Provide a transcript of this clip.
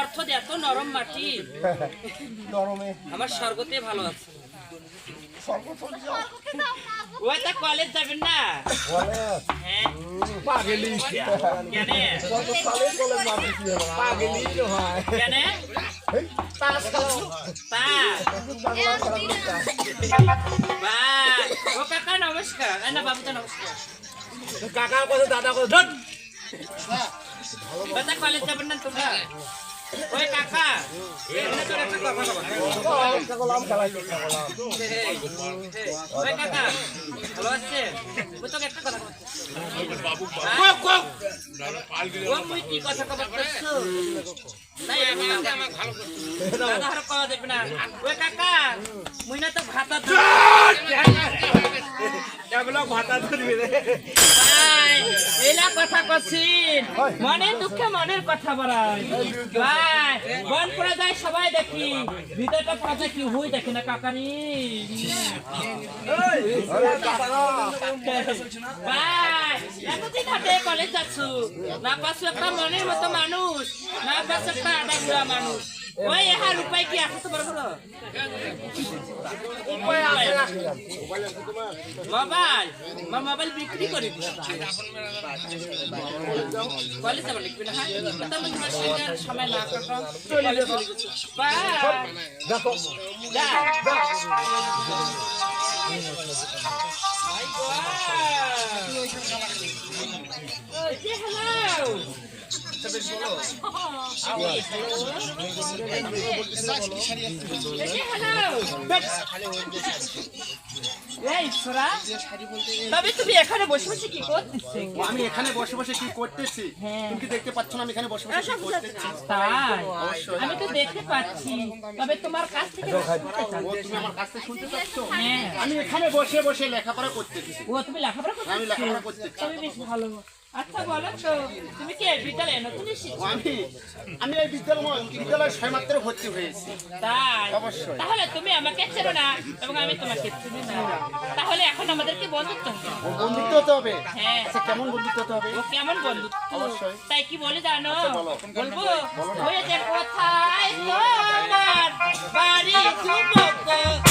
পাথর এত নরম মাটি নরমে আমার স্বর্গতে ভালো আছে সর্বসর্য ওই তা কলেজ যাবেন না বলে হ্যাঁ পাগলি কেন কত সালে বলে মাটি কি হবে পাগলি তো হয় কেন এই তাস খেলো তা বাংলা খেলা বাহ ও কাকা নমস্কার না বাবুটা নমস্কার কাকা কত দাদা কত ধর তা কলেজ যাবেন না তোমরা ওই কাকা এখানে তো একটা কথা বলো কাকলাম খেলাই ওই কাকা ভালো আছে ওই তো একটা কথা বলছি ও মুই কি কথা কব করছো তাই আমি আমার ভালো করছি দাদা আর কথা দেব না ওই কাকা মুই না তো ভাতা এগুলো ভাতা ধরবি রে ভাই এলা কথা কছিন মনে দুঃখে মনের কথা বলাই ভাই বন পড়ে যায় সবাই দেখি ভিতরটা পড়ে কি হই দেখি না কাকারি ভাই এতদিন হাতে কলেজ যাচ্ছ না পাচ্ছ একটা মনের মতো মানুষ না পাচ্ছ একটা আধা বুড়া মানুষ ওই এহার উপায় কি আছে তোমার বলো উপায় আছে মোবাইল বিক্রি করে কলেজ যাবো লিখবি না হ্যাঁ তোমার সঙ্গে সময় না কাটা চলে গেছে দেখো তবে তুমি এখানে বসে বসে কি করতেছ আমি এখানে বসে বসে কি করতেছি তুমি কি দেখতে পাচ্ছ না আমি এখানে বসে বসে কি করতেছি তাই আমি তো দেখতে পাচ্ছি তবে তোমার কাছ থেকে তুমি আমার কাছ থেকে শুনতে পাচ্ছ হ্যাঁ আমি এখানে বসে বসে লেখাপড়া করতেছি ও তুমি লেখাপড়া করছো আমি লেখাপড়া করতেছি তবে বেশ ভালো আচ্ছা বলো তো তুমি কি এই বিদ্যালয়ে নতুন এসেছো আমি এই বিদ্যালয়ে সবেমাত্র ভর্তি হয়েছি তাই অবশ্যই। তাহলে তুমি আমাকে চেনো না এবং আমি তোমাকে চিনি না তাহলে এখন আমাদেরকে বন্ধুত্ব হবে। বন্ধুত্ব হতে হবে হ্যাঁ আচ্ছা কেমন বন্ধুত্ব হতে হবে ও কেমন বন্ধুত্ব অবশ্যই। তাই কি বলে জানো বলো। বলবো হয়েছে কোথায় তোমার বাড়ি যুবক